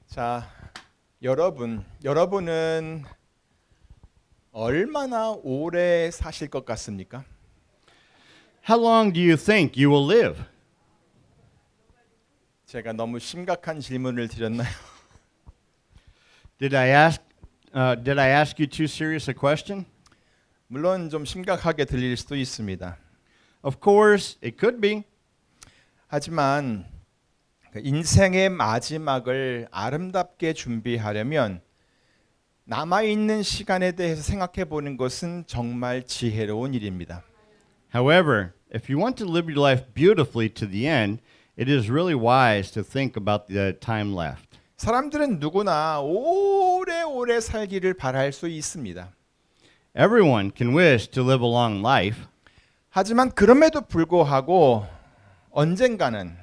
자, 여러분은 얼마나 오래 사실 것 같습니까? How long do you think you will live? 제가 너무 심각한 질문을 드렸나요? Did I ask you too serious a question? 물론 좀 심각하게 들릴 수도 있습니다. Of course, it could be. 하지만 인생의 마지막을 아름답게 준비하려면 남아있는 시간에 대해서 생각해 보는 것은 정말 지혜로운 일입니다. However, if you want to live your life beautifully to the end, it is really wise to think about the time left. 사람들은 누구나 오래오래 살기를 바랄 수 있습니다. Everyone can wish to live a long life, 하지만 그럼에도 불구하고 언젠가는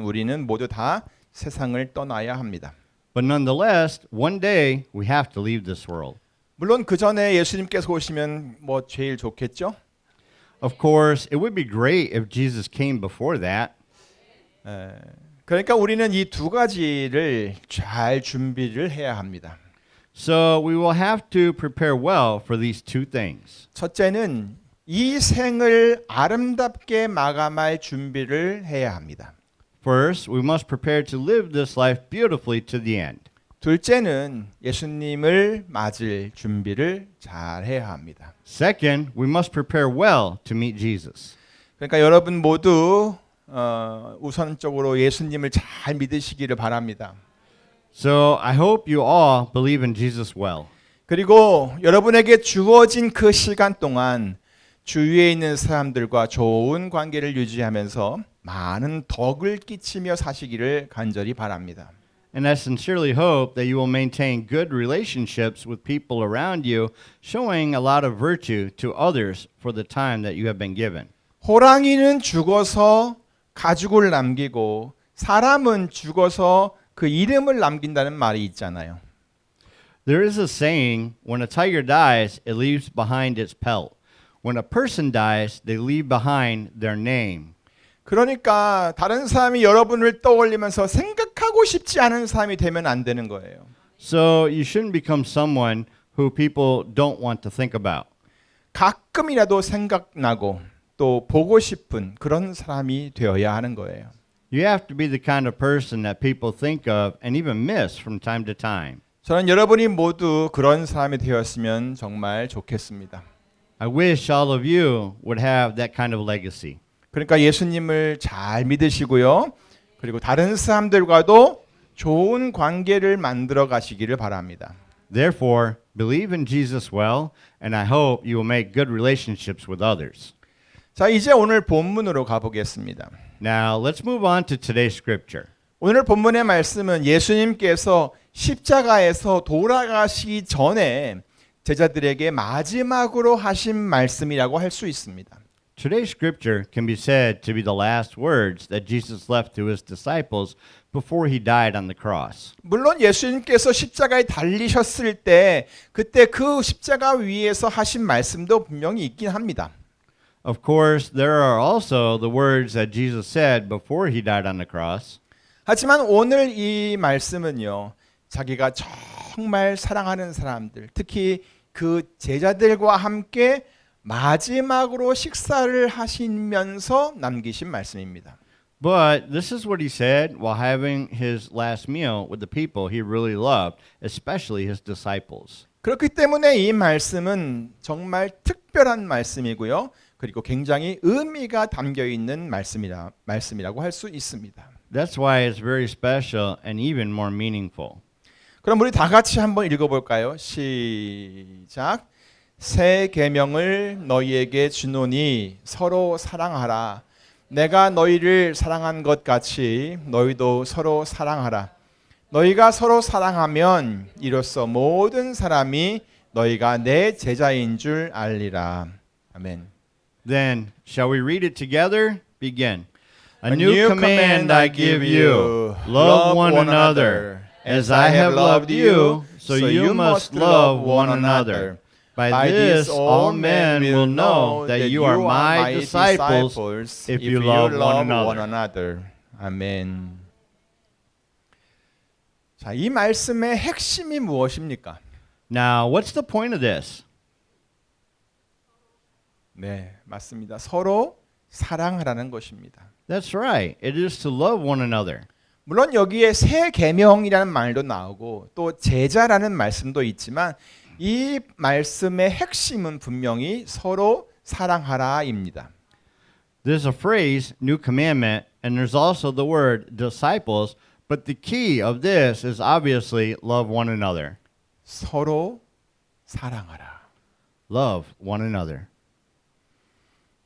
우리는 모두 다 세상을 떠나야 합니다. but nonetheless, one day we have to leave this world. 물론 그 전에 예수님께서 오시면 뭐 제일 좋겠죠? Of course, it would be great if Jesus came before that. 그러니까 우리는 이 두 가지를 잘 준비를 해야 합니다. So we will have to prepare well for these two things. 첫째는 이 생을 아름답게 마감할 준비를 해야 합니다. First, we must prepare to live this life beautifully to the end. 둘째는 예수님을 맞을 준비를 잘 해야 합니다. Second, we must prepare well to meet Jesus. 그러니까 여러분 모두 우선적으로 예수님을 잘 믿으시기를 바랍니다. So I hope you all believe in Jesus well. 그리고 여러분에게 주어진 그 시간 동안 주위에 있는 사람들과 좋은 관계를 유지하면서 많은 덕을 끼치며 사시기를 간절히 바랍니다. And I sincerely hope that you will maintain good relationships with people around you, showing a lot of virtue to others for the time that you have been given. 호랑이는 죽어서 가죽을 남기고 사람은 죽어서 그 이름을 남긴다는 말이 있잖아요. There is a saying, when a tiger dies, it leaves behind its pelt. When a person dies, they leave behind their name. 그러니까 다른 사람이 여러분을 떠올리면서 생각하고 싶지 않은 사람이 되면 안 되는 거예요. So you shouldn't become someone who people don't want to think about. 가끔이라도 생각나고 또 보고 싶은 그런 사람이 되어야 하는 거예요. You have to be the kind of person that people think of and even miss from time to time. 저는 여러분이 모두 그런 사람이 되었으면 정말 좋겠습니다. I wish all of you would have that kind of legacy. 그러니까 예수님을 잘 믿으시고요. 그리고 다른 사람들과도 좋은 관계를 만들어 가시기를 바랍니다. Therefore, believe in Jesus well, and I hope you will make good relationships with others. 자, 이제 오늘 본문으로 가보겠습니다. Now, let's move on to today's scripture. 오늘 본문의 말씀은 예수님께서 십자가에서 돌아가시기 전에 제자들에게 마지막으로 하신 말씀이라고 할 수 있습니다. Today's scripture can be said to be the last words that Jesus left to his disciples before he died on the cross. 물론 예수님께서 십자가에 달리셨을 때 그때 그 십자가 위에서 하신 말씀도 분명히 있긴 합니다. Of course, there are also the words that Jesus said before he died on the cross. 하지만 오늘 이 말씀은요. 자기가 정말 사랑하는 사람들, 특히 그 제자들과 함께 마지막으로 식사를 하시면서 남기신 말씀입니다. But this is what he said while having his last meal with the people he really loved, especially his disciples. 그렇기 때문에 이 말씀은 정말 특별한 말씀이고요. 그리고 굉장히 의미가 담겨 있는 말씀이라고 할 수 있습니다. That's why it's very special and even more meaningful. 그럼 우리 다 같이 한번 읽어볼까요? 시작. 새 계명을 너희에게 주노니 서로 사랑하라. 내가 너희를 사랑한 것 같이 너희도 서로 사랑하라. 너희가 서로 사랑하면 이로써 모든 사람이 너희가 내 제자인 줄 알리라. 아멘. Then, shall we read it together? Begin. A new command I give you, love one another. As I have loved you, so you must love one another. By this all men will know that you are my disciples if you love one another. 아멘. 자, 이 말씀의 핵심이 무엇입니까? Now, what's the point of this? 네, 맞습니다. 서로 사랑하라는 것입니다. That's right. It is to love one another. 물론 여기에 새 계명이라는 말도 나오고 또 제자라는 말씀도 있지만 이 말씀의 핵심은 분명히 서로 사랑하라입니다. There's a phrase, new commandment, and there's also the word disciples, but the key of this is obviously love one another. 서로 사랑하라. Love one another.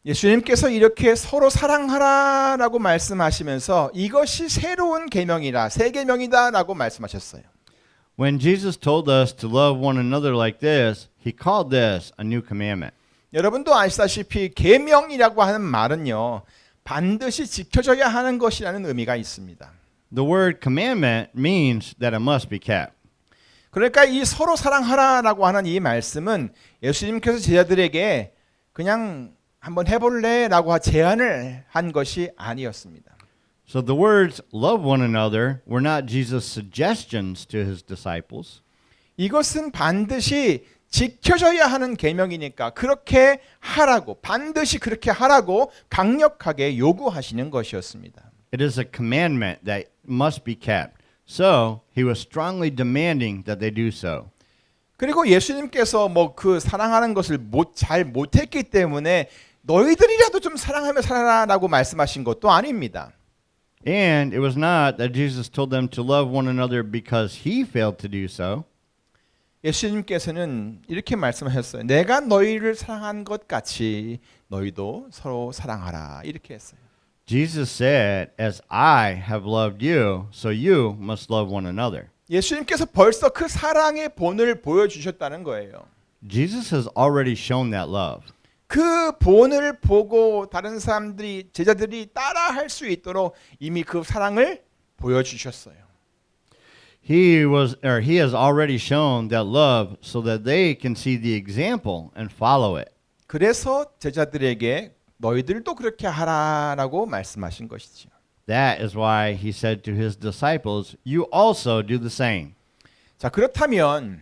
예수님께서 이렇게 서로 사랑하라라고 말씀하시면서 이것이 새로운 계명이라 새 계명이다라고 말씀하셨어요. When Jesus told us to love one another like this, he called this a new commandment. 여러분도 아시다시피 계명이라고 하는 말은요. 반드시 지켜져야 하는 것이라는 의미가 있습니다. The word commandment means that it must be kept. 그러니까 이 서로 사랑하라라고 하는 이 말씀은 예수님께서 제자들에게 그냥 한번 해볼래라고 제안을 한 것이 아니었습니다. So the words love one another were not Jesus' suggestions to his disciples. 이것은 반드시 지켜져야 하는 계명이니까 그렇게 하라고 반드시 그렇게 하라고 강력하게 요구하시는 것이었습니다. It is a commandment that must be kept. So he was strongly demanding that they do so. 그리고 예수님께서 뭐 그 사랑하는 것을 잘 못했기 때문에 너희들이라도 좀 사랑하며 살아라라고 말씀하신 것도 아닙니다. And it was not that Jesus told them to love one another because he failed to do so. 예수님께서는 이렇게 말씀하셨어요. 내가 너희를 사랑한 것 같이 너희도 서로 사랑하라 이렇게 했어요. Jesus said, as I have loved you, so you must love one another. 예수님께서 벌써 그 사랑의 본을 보여주셨다는 거예요. Jesus has already shown that love. 그 본을 보고 다른 사람들이 제자들이 따라할 수 있도록 이미 그 사랑을 보여주셨어요. He has already shown that love so that they can see the example and follow it. 그래서 제자들에게 너희들도 그렇게 하라라고 말씀하신 것이지요. That is why he said to his disciples, you also do the same. 자, 그렇다면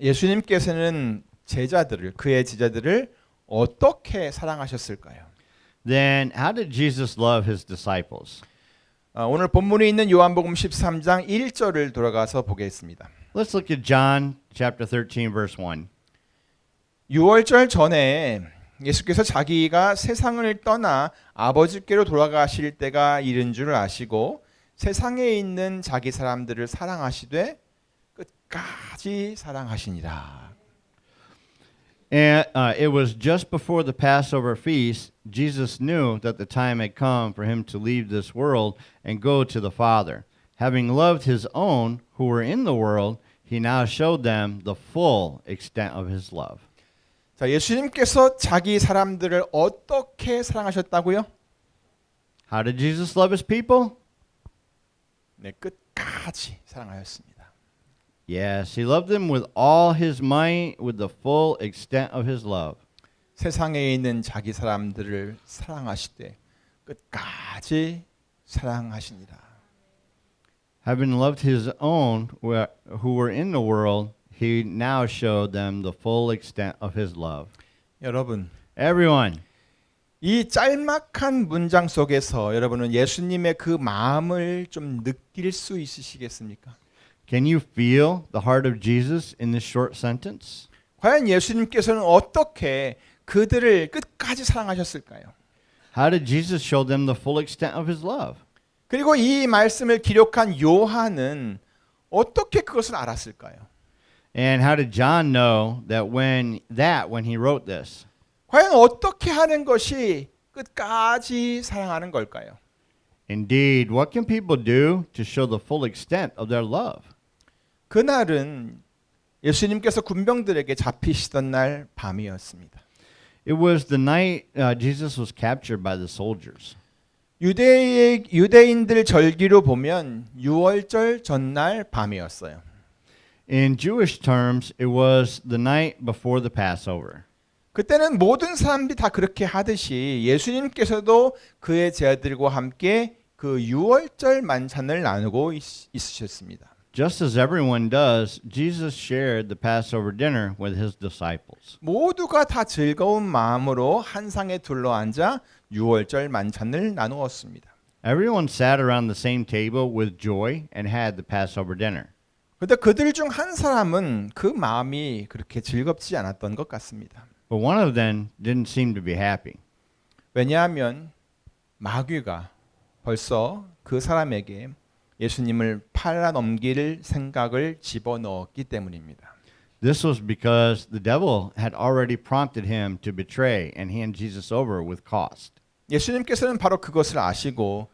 예수님께서는 그의 제자들을 어떻게 사랑하셨을까요? Then how did Jesus love his disciples? 오늘 본문에 있는 요한복음 13장 1절을 돌아가서 보겠습니다. Let's look at John chapter 13 verse 1. 6월절 전에 예수께서 자기가 세상을 떠나 아버지께로 돌아가실 때가 이른 줄 아시고 세상에 있는 자기 사람들을 사랑하시되 끝까지 사랑하시니라. And it was just before the Passover feast, Jesus knew that the time had come for him to leave this world and go to the Father. Having loved his own who were in the world, he now showed them the full extent of his love. 자, 예수님께서 자기 사람들을 어떻게 사랑하셨다고요? How did Jesus love his people? 네, 끝까지 사랑하였습니다. Yes, he loved them with all his might, with the full extent of his love. 세상에 있는 자기 사람들을 사랑하시되 끝까지 사랑하시니라. Having loved his own who were in the world, he now showed them the full extent of his love. 여러분, Everyone, 이 짤막한 문장 속에서 여러분은 예수님의 그 마음을 좀 느낄 수 있으시겠습니까? can you feel the heart of Jesus in this short sentence? 과연 예수님께서는 어떻게 그들을 끝까지 사랑하셨을까요? How did Jesus show them the full extent of his love? 그리고 이 말씀을 기록한 요한은 어떻게 그것을 알았을까요? And how did John know that when he wrote this? 과연 어떻게 하는 것이 끝까지 사랑하는 걸까요? Indeed, what can people do to show the full extent of their love? 그날은 예수님께서 군병들에게 잡히시던 날 밤이었습니다. It was the night Jesus was captured by the soldiers. 유대인들 절기로 보면 6월절 전날 밤이었어요. In Jewish terms, it was the night before the Passover. 그때는 모든 사람들이 다 그렇게 하듯이 예수님께서도 그의 제자들과 함께 그 6월절 만찬을 나누고 있으셨습니다. Just as everyone does, Jesus shared the Passover dinner with his disciples. 모두가 다 즐거운 마음으로 한 상에 둘러앉아 유월절 만찬을 나누었습니다. Everyone sat around the same table with joy and had the Passover dinner. 그런데 그들 중 한 사람은 그 마음이 그렇게 즐겁지 않았던 것 같습니다. But one of them didn't seem to be happy. 왜냐하면 마귀가 벌써 그 사람에게 예수님을 팔아넘길 생각을 집어넣었기 때문입니다. This was because the devil had already prompted him to betray and hand Jesus over with cost. 예수님께서는 바로 그것을 아시고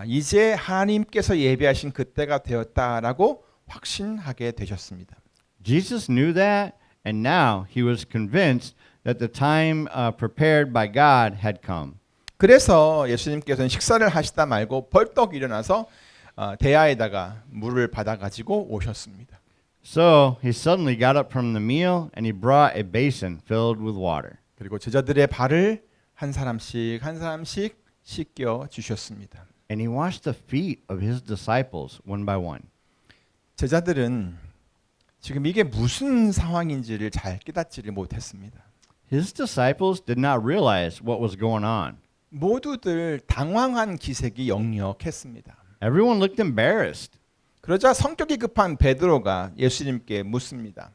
이제 하나님께서 예비하신 그때가 되었다라고 확신하게 되셨습니다. Jesus knew that, and now he was convinced that the time prepared by God had come. 그래서 예수님께서는 식사를 하시다 말고 벌떡 일어나서 대야에다가 물을 받아 가지고 오셨습니다. So he suddenly got up from the meal and he brought a basin filled with water. 그리고 제자들의 발을 한 사람씩 씻겨 주셨습니다. And he washed the feet of his disciples one by one. 제자들은 지금 이게 무슨 상황인지를 잘 깨닫지를 못했습니다. His disciples did not realize what was going on. 모두들 당황한 기색이 역력했습니다. Everyone looked embarrassed. 그러자 성격이 급한 베드로가 예수님께 묻습니다.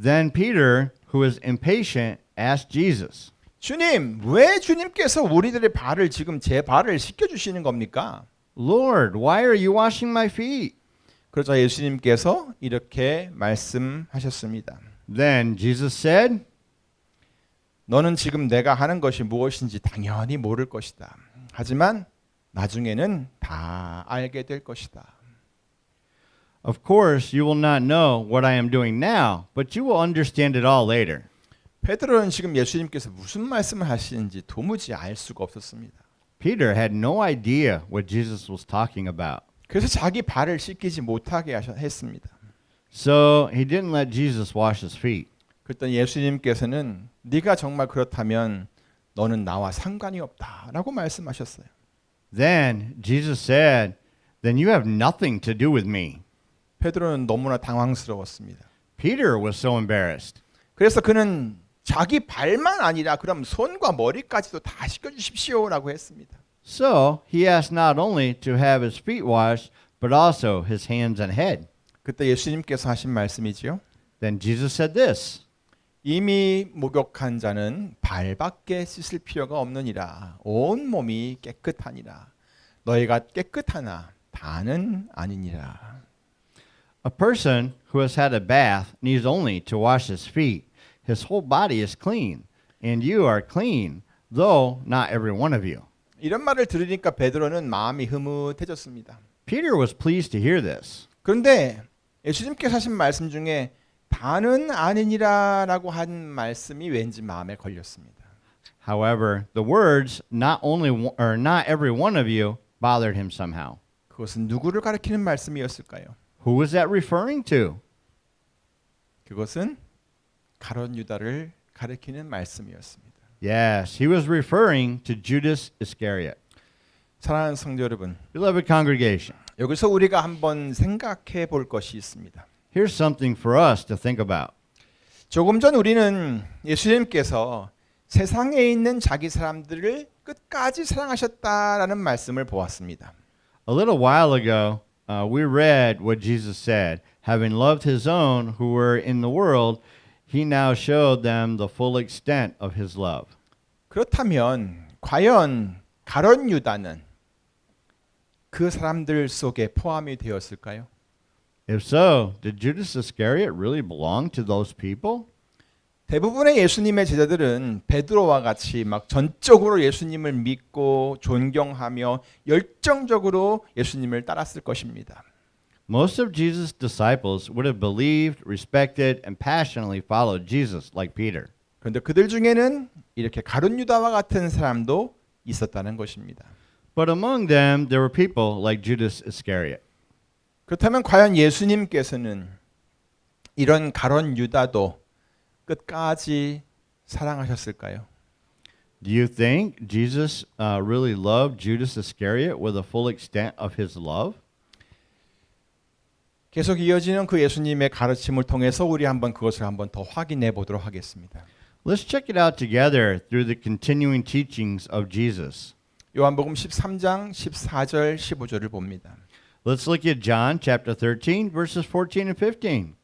Then Peter, who was impatient, asked Jesus, 주님, 왜 주님께서 우리들의 발을 지금 제 발을 씻겨 주시는 겁니까? Lord, why are you washing my feet? 그러자 예수님께서 이렇게 말씀하셨습니다. Then Jesus said, 너는 지금 내가 하는 것이 무엇인지 당연히 모를 것이다. 하지만 나중에는 다 알게 될 것이다. Of course, you will not know what I am doing now, but you will understand it all later. 베드로는 지금 예수님께서 무슨 말씀을 하시는지 도무지 알 수가 없었습니다. Peter had no idea what Jesus was talking about. 그래서 자기 발을 씻기지 못하게 했습니다. So he didn't let Jesus wash his feet. 그랬더니 예수님께서는 네가 정말 그렇다면 너는 나와 상관이 없다라고 말씀하셨어요. Then Jesus said, Then you have nothing to do with me. 베드로는 너무나 당황스러웠습니다. Peter was so embarrassed. 그래서 그는 자기 발만 아니라 그럼 손과 머리까지도 다 씻겨주십시오라고 했습니다. So he asked not only to have his feet washed, but also his hands and head. 그때 예수님께서 하신 말씀이지요. Then Jesus said this, 이미 목욕한 자는 발밖에 씻을 필요가 없느니라. 온 몸이 깨끗하니라. 너희가 깨끗하나 다는 아니니라. A person who has had a bath needs only to wash his feet. His whole body is clean, and you are clean, though not every one of you. 이런 말을 들으니까 베드로는 마음이 흐뭇해졌습니다. Peter was pleased to hear this. 그런데 예수님께서 하신 말씀 중에 다는 아니니라라고 한 말씀이 왠지 마음에 걸렸습니다. However, the words not every one of you bothered him somehow. 그것은 누구를 가리키는 말씀이었을까요? Who was that referring to? 그것은 가룟 유다를 가리키는 말씀이었습니다. Yes, he was referring to Judas Iscariot. 사랑하는 성도 여러분, Beloved congregation, 여기서 우리가 한번 생각해 볼 것이 있습니다. here's something for us to think about. 조금 전 우리는 예수님께서 세상에 있는 자기 사람들을 끝까지 사랑하셨다라는 말씀을 보았습니다. A little while ago, we read what Jesus said. Having loved his own who were in the world, he now showed them the full extent of his love. 그렇다면 과연 가룟 유다는 그 사람들 속에 포함이 되었을까요? If so, did Judas Iscariot really belong to those people? 대부분의 예수님의 제자들은 베드로와 같이 막 전적으로 예수님을 믿고 존경하며 열정적으로 예수님을 따랐을 것입니다. Most of Jesus' disciples would have believed, respected, and passionately followed Jesus like Peter. 그런데 그들 중에는 이렇게 가룟 유다와 같은 사람도 있었다는 것입니다. But among them, there were people like Judas Iscariot. 그렇다면 과연 예수님께서는 이런 가룟 유다도 끝까지 사랑하셨을까요? Do you think Jesus really loved Judas Iscariot with the full extent of his love? 계속 이어지는 그 예수님의 가르침을 통해서 우리 한번 그것을 한번 더 확인해 보도록 하겠습니다. Let's check it out together through the continuing teachings of Jesus. 요한복음 13장 14절 15절을 봅니다. Let's look at John chapter 13 verses 14 and 15.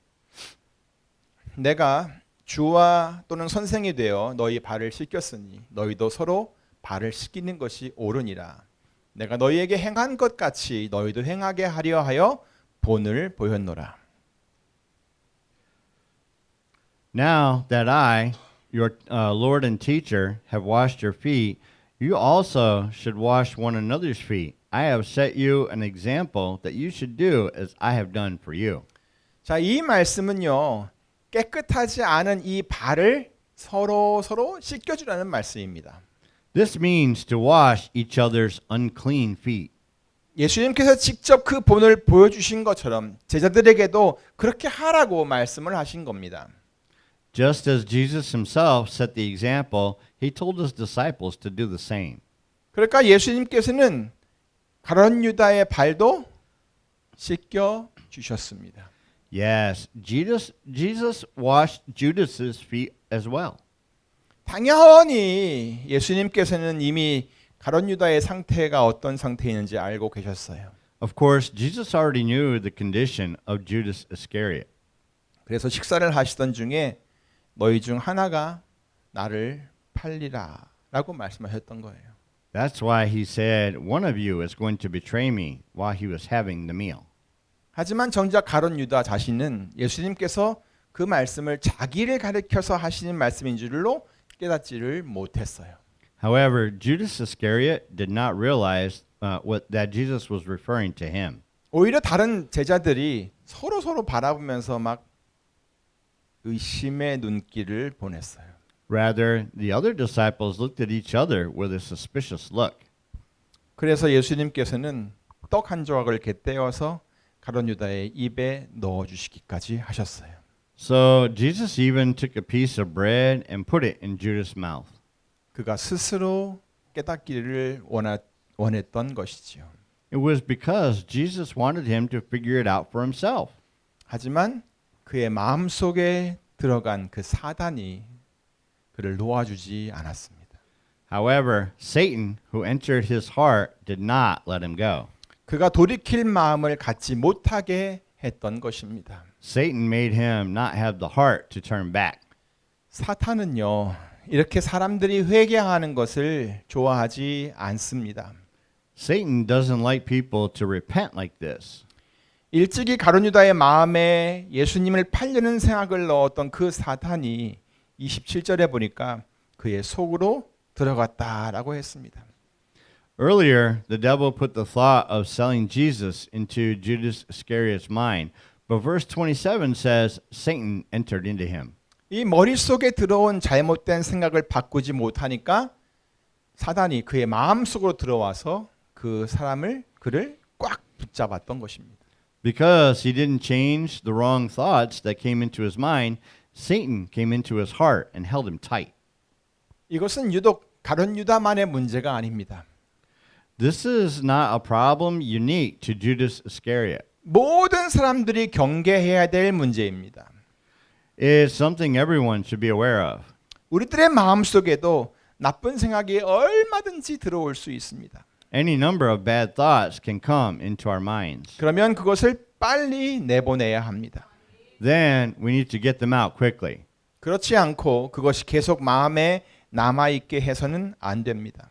내가 주와 또는 선생이 되어 너희 발을 씻겼으니 너희도 서로 발을 씻기는 것이 옳으니라. 내가 너희에게 행한 것 같이 너희도 행하게 하려 하여 본을 보였노라. Now that I, your Lord and teacher, have washed your feet, you also should wash one another's feet. I have set you an example that you should do as I have done for you. 자, 이 말씀은요. 깨끗하지 않은 이 발을 서로 씻겨주라는 말씀입니다. This means to wash each other's unclean feet. 예수님께서 직접 그 본을 보여주신 것처럼 제자들에게도 그렇게 하라고 말씀을 하신 겁니다. Just as Jesus himself set the example, he told his disciples to do the same. 그러니까 예수님께서는 가룟 유다의 발도 씻겨 주셨습니다. Yes, Jesus washed Judas's feet as well. 당연히 예수님께서는 이미 가룟 유다의 상태가 어떤 상태인지 알고 계셨어요. Of course, Jesus already knew the condition of Judas Iscariot. 그래서 식사를 하시던 중에 너희 중 하나가 나를 팔리라라고 말씀하셨던 거예요. That's why he said, one of you is going to betray me while he was having the meal. 하지만 정작 가룟 유다 자신은 예수님께서 그 말씀을 자기를 가리켜서 하시는 말씀인 줄로 깨닫지를 못했어요. However, Judas Iscariot did not realize that Jesus was referring to him. 오히려 다른 제자들이 서로 바라보면서 막 의심의 눈길을 보냈어요. Rather, the other disciples looked at each other with a suspicious look. 그래서 예수님께서는 떡 한 조각을 이렇게 떼어서 가룟 유다의 입에 넣어 주시기까지 하셨어요. So Jesus even took a piece of bread and put it in Judas' mouth. 그가 스스로 깨닫기를 원했던 것이지요. It was because Jesus wanted him to figure it out for himself. 하지만 그의 마음속에 들어간 그 사단이 그를 놓아주지 않았습니다. However, Satan, who entered his heart, did not let him go. 그가 돌이킬 마음을 갖지 못하게 했던 것입니다. Satan made him not have the heart to turn back. 사탄은요, 이렇게 사람들이 회개하는 것을 좋아하지 않습니다. Satan doesn't like people to repent like this. 일찍이 가룟 유다의 마음에 예수님을 팔려는 생각을 넣었던 그 사탄이 27절에 보니까 그의 속으로 들어갔다라고 했습니다. Earlier, the devil put the thought of selling Jesus into Judas Iscariot's mind, but verse 27 says Satan entered into him. 이 머릿속에 들어온 잘못된 생각을 바꾸지 못하니까 사단이 그의 마음속으로 들어와서 그를 꽉 붙잡았던 것입니다. Because he didn't change the wrong thoughts that came into his mind, Satan came into his heart and held him tight. 이것은 유독 가룟 유다만의 문제가 아닙니다. This is not a problem unique to Judas Iscariot. 모든 사람들이 경계해야 될 문제입니다. It's something everyone should be aware of. 우리들의 마음속에도 나쁜 생각이 얼마든지 들어올 수 있습니다. Any number of bad thoughts can come into our minds. 그러면 그것을 빨리 내보내야 합니다. Then we need to get them out quickly. 그렇지 않고 그것이 계속 마음에 남아있게 해서는 안 됩니다.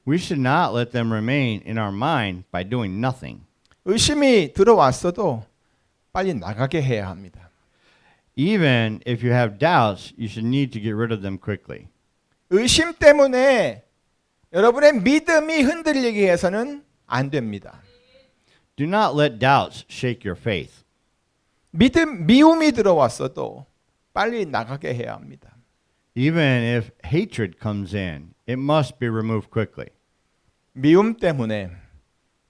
We should not let them remain in our mind by doing nothing. 의심이 들어왔어도 빨리 나가게 해야 합니다. Even if you have doubts, you should need to get rid of them quickly. 의심 때문에 여러분의 믿음이 흔들리게 해서는 안 됩니다. Do not let doubts shake your faith. 미움이 들어왔어도 빨리 나가게 해야 합니다. Even if hatred comes in, it must be removed quickly. 미움 때문에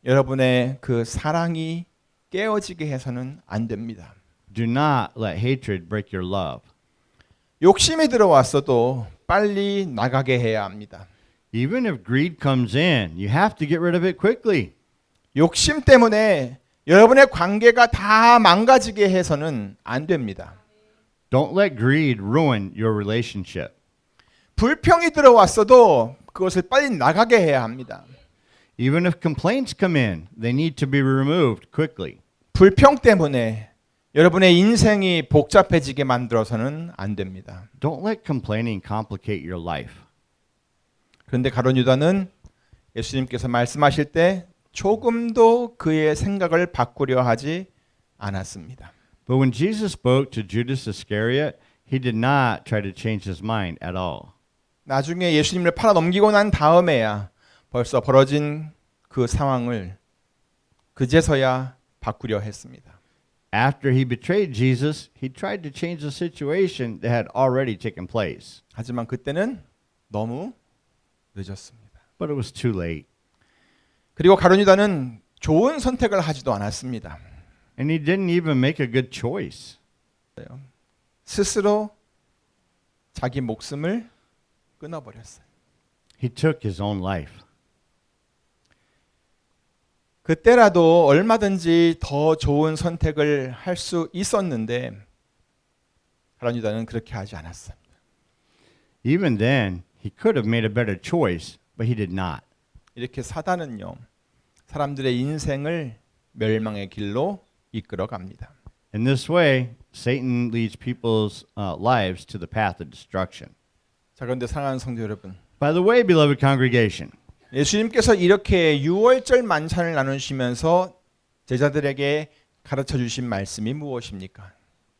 여러분의 그 사랑이 깨어지게 해서는 안 됩니다. Do not let hatred break your love. 욕심이 들어왔어도 빨리 나가게 해야 합니다. Even if greed comes in, you have to get rid of it quickly. 욕심 때문에 여러분의 관계가 다 망가지게 해서는 안 됩니다. Don't let greed ruin your relationship. 불평이 들어왔어도 그것을 빨리 나가게 해야 합니다. Even if complaints come in, they need to be removed quickly. 불평 때문에 여러분의 인생이 복잡해지게 만들어서는 안 됩니다. Don't let complaining complicate your life. 그런데 가룟 유다는 예수님께서 말씀하실 때 조금도 그의 생각을 바꾸려 하지 않았습니다. But when Jesus spoke to Judas Iscariot, he did not try to change his mind at all. 나중에 예수님을 팔아 넘기고 난 다음에야 벌써 벌어진 그 상황을 그제서야 바꾸려 했습니다. After he betrayed Jesus, he tried to change the situation that had already taken place. 하지만 그때는 너무 늦었습니다. But it was too late. 그리고 가룟 유다는 좋은 선택을 하지도 않았습니다. And he didn't even make a good choice. 스스로 자기 목숨을 끊어버렸어요. He took his own life. 그때라도 얼마든지 더 좋은 선택을 할 수 있었는데 가룟 유다는 그렇게 하지 않았어요. Even then, he could have made a better choice, but he did not. 이렇게 사단은요, 사람들의 인생을 멸망의 길로 이끌어 갑니다. In this way, Satan leads people's lives to the path of destruction. 자, 그런데 사랑하는 성도 여러분, By the way, beloved congregation, 예수님께서 이렇게 유월절 만찬을 나누시면서 제자들에게 가르쳐 주신 말씀이 무엇입니까?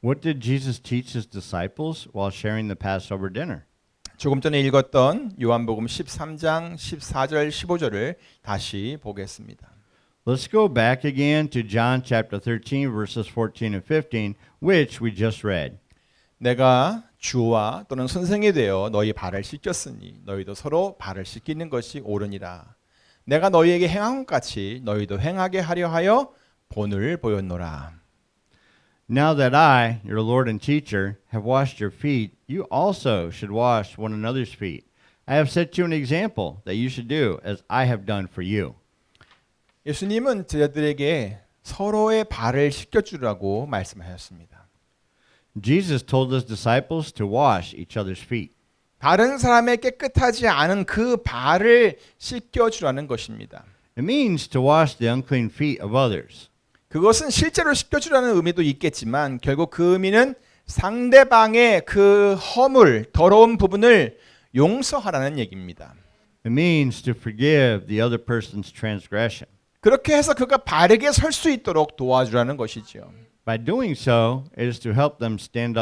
what did Jesus teach his disciples while sharing the Passover dinner? 조금 전에 읽었던 요한복음 13장 14절 15절을 다시 보겠습니다. Let's go back again to John chapter 13 verses 14 and 15, which we just read. 내가 주와 또는 선생이 되어 너희 발을 씻겼으니 너희도 서로 발을 씻기는 것이 옳으니라. 내가 너희에게 행한 것 같이 너희도 행하게 하려 하여 본을 보였노라. Now that I, your Lord and teacher, have washed your feet, you also should wash one another's feet. I have set you an example that you should do as I have done for you. 예수님은 제자들에게 서로의 발을 씻겨주라고 말씀하셨습니다. Jesus told his disciples to wash each other's feet. 다른 사람의 깨끗하지 않은 그 발을 씻겨주라는 것입니다. It means to wash the unclean feet of others. 그것은 실제로 씻겨주라는 의미도 있겠지만 결국 그 의미는 상대방의 그 허물, 더러운 부분을 용서하라는 얘기입니다. It means to forgive the other person's transgression. 그렇게 해서 그가 바르게 설 수 있도록 도와주라는 것이지요. By doing so, it is to help them stand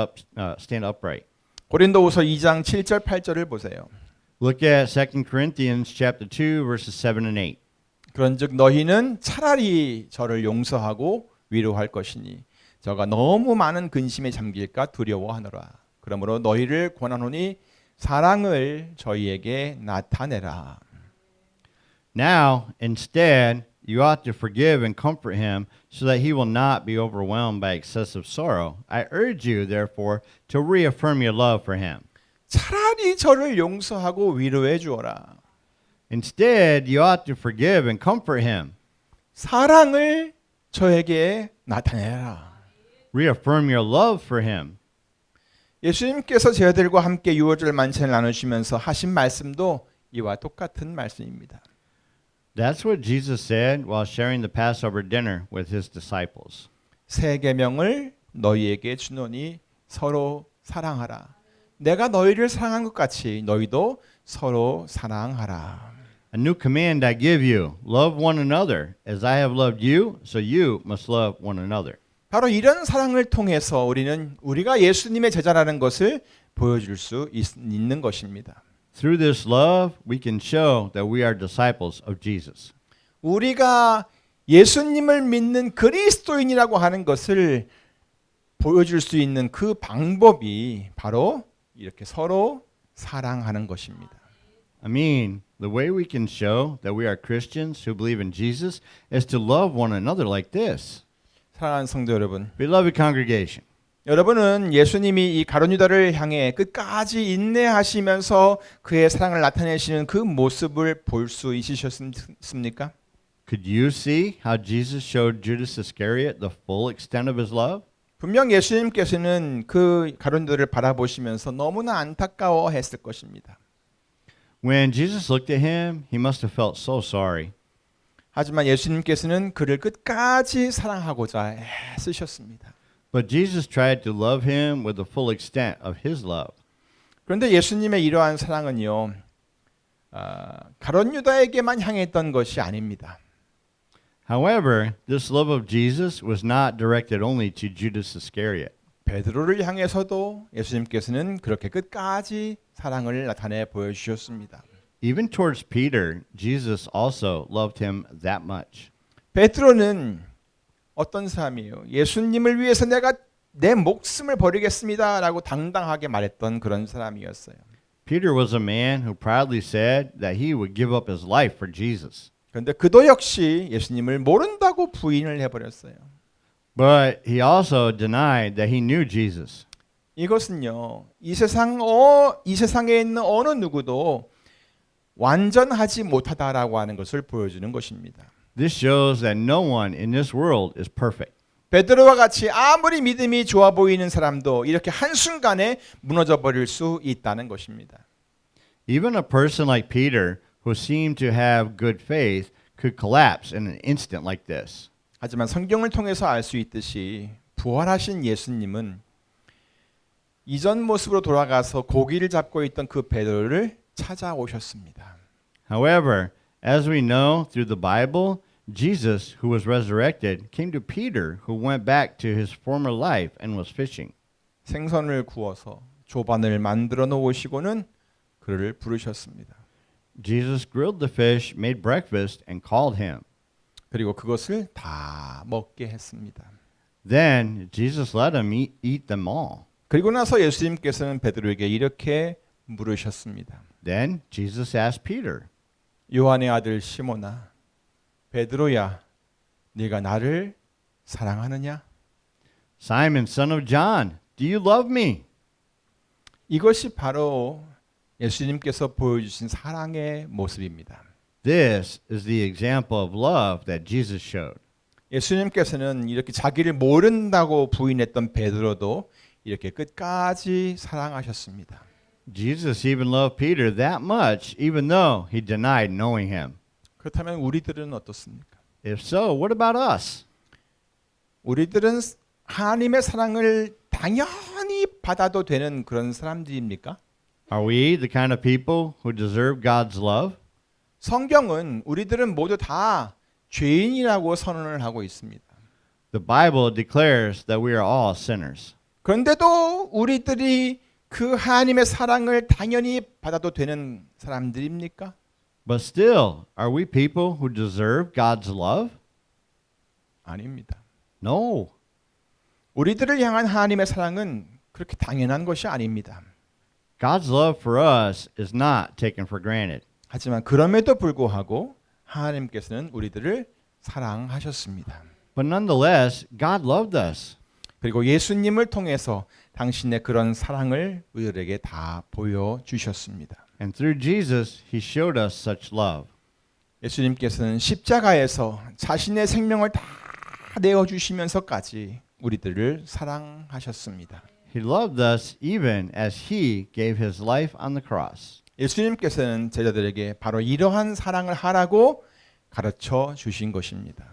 upright. 고린도후서 2장 7절 8절을 보세요. Look at 2 Corinthians chapter 2 verses 7 and 8. 그런즉 너희는 차라리 저를 용서하고 위로할 것이니 저가 너무 많은 근심에 잠길까 두려워하노라. 그러므로 너희를 권하노니 사랑을 저희에게 나타내라. Now, instead, you ought to forgive and comfort him so that he will not be overwhelmed by excessive sorrow. I urge you, therefore, to reaffirm your love for him. 차라리 저를 용서하고 위로해 주어라. Instead, you ought to forgive and comfort him. 사랑을 저에게 나타내라. Reaffirm your love for him. 예수님께서 제자들과 함께 유월절 만찬을 나누시면서 하신 말씀도 이와 똑같은 말씀입니다. That's what Jesus said while sharing the Passover dinner with his disciples. 새 계명을 너희에게 주노니 서로 사랑하라. 내가 너희를 사랑한 것 같이 너희도 서로 사랑하라. A new command I give you, love one another. As I have loved you, so you must love one another. 바로 이런 사랑을 통해서 우리는 우리가 예수님의 제자라는 것을 보여줄 수 있는 것입니다. Through this love, we can show that we are disciples of Jesus. 우리가 예수님을 믿는 그리스도인이라고 하는 것을 보여줄 수 있는 그 방법이 바로 이렇게 서로 사랑하는 것입니다. I mean, the way we can show that we are Christians who believe in Jesus is to love one another like this. 사랑하는 성도 여러분, Beloved congregation, 여러분은 예수님이 이 가룟 유다를 향해 끝까지 인내하시면서 그의 사랑을 나타내시는 그 모습을 볼 수 있으셨습니까? Could you see how Jesus showed Judas Iscariot the full extent of his love? 분명 예수님께서는 그 가룟유다를 바라보시면서 너무나 안타까워했을 것입니다. When Jesus looked at him, he must have felt so sorry. 하지만 예수님께서는 그를 끝까지 사랑하고자 애쓰셨습니다. But Jesus tried to love him with the full extent of his love. 그런데 예수님의 이러한 사랑은요, 가룟유다에게만 향했던 것이 아닙니다. However, this love of Jesus was not directed only to Judas Iscariot. 베드로를 향해서도 예수님께서는 그렇게 끝까지 사랑을 나타내 보여주셨습니다. Even towards Peter, Jesus also loved him that much. 베드로는 어떤 사람이에요? 예수님을 위해서 내가 내 목숨을 버리겠습니다라고 당당하게 말했던 그런 사람이었어요. Peter was a man who proudly said that he would give up his life for Jesus. 그런데 그도 역시 예수님을 모른다고 부인을 해버렸어요. But he also denied that he knew Jesus. 이것은요, 이 세상에 있는 어느 누구도 완전하지 못하다라고 하는 것을 보여주는 것입니다. This shows that no one in this world is perfect. 베드로와 같이 아무리 믿음이 좋아 보이는 사람도 이렇게 한순간에 무너져 버릴 수 있다는 것입니다. Even a person like Peter, who seemed to have good faith, could collapse in an instant like this. 하지만 성경을 통해서 알 수 있듯이 부활하신 예수님은 이전 모습으로 돌아가서 고기를 잡고 있던 그 베드로를 찾아오셨습니다. However, as we know through the Bible, Jesus, who was resurrected, came to Peter, who went back to his former life and was fishing. 생선을 구워서 조반을 만들어 놓으시고는 그를 부르셨습니다. Jesus grilled the fish, made breakfast, and called him. 그리고 그것을 다 먹게 했습니다. Then Jesus let him eat them all. 그리고 나서 예수님께서는 베드로에게 이렇게 물으셨습니다. Then Jesus asked Peter, 요한의 아들 시몬아, 베드로야, 네가 나를 사랑하느냐? Simon, son of John, do you love me? 이것이 바로 예수님께서 보여주신 사랑의 모습입니다. This is the example of love that Jesus showed. 예수님께서는 이렇게 자기를 모른다고 부인했던 베드로도 이렇게 끝까지 사랑하셨습니다. Jesus even loved Peter that much, even though he denied knowing him. 그렇다면 우리들은 어떻습니까? If so, what about us? 우리들은 하나님의 사랑을 당연히 받아도 되는 그런 사람들입니까? Are we the kind of people who deserve God's love? 성경은 우리들은 모두 다 죄인이라고 선언을 하고 있습니다. The Bible declares that we are all sinners. 그런데도 우리들이 그 하나님의 사랑을 당연히 받아도 되는 사람들입니까? But still, are we people who deserve God's love? 아닙니다. No. 우리들을 향한 하나님의 사랑은 그렇게 당연한 것이 아닙니다. God's love for us is not taken for granted. 하지만 그럼에도 불구하고 하나님께서는 우리들을 사랑하셨습니다. But nonetheless, God loved us. 그리고 예수님을 통해서 당신의 그런 사랑을 우리들에게 다 보여주셨습니다. And through Jesus, he showed us such love. 예수님께서는 십자가에서 자신의 생명을 다 내어주시면서까지 우리들을 사랑하셨습니다. He loved us even as he gave his life on the cross. 예수님께서는 제자들에게 바로 이러한 사랑을 하라고 가르쳐 주신 것입니다.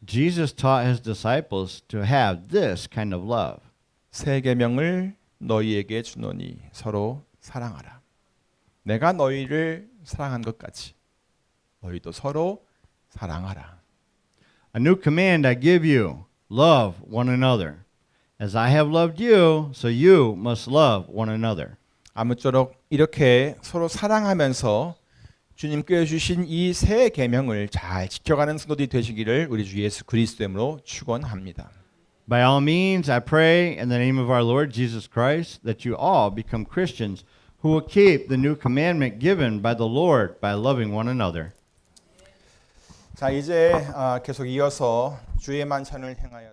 Jesus taught his disciples to have this kind of love. 새 계명을 너희에게 주노니 서로 사랑하라. 내가 너희를 사랑한 것 같이 너희도 서로 사랑하라. A new command I give you, love one another. As I have loved you, so you must love one another. 아무쪼록 이렇게 서로 사랑하면서 주님께서 주신 이 새 계명을 잘 지켜가는 성도들이 되시기를 우리 주 예수 그리스도의 이름으로 축원합니다. By all means, I pray in the name of our Lord Jesus Christ that you all become Christians who will keep the new commandment given by the Lord by loving one another. 자, 이제 계속 이어서 주의 만찬을 행하여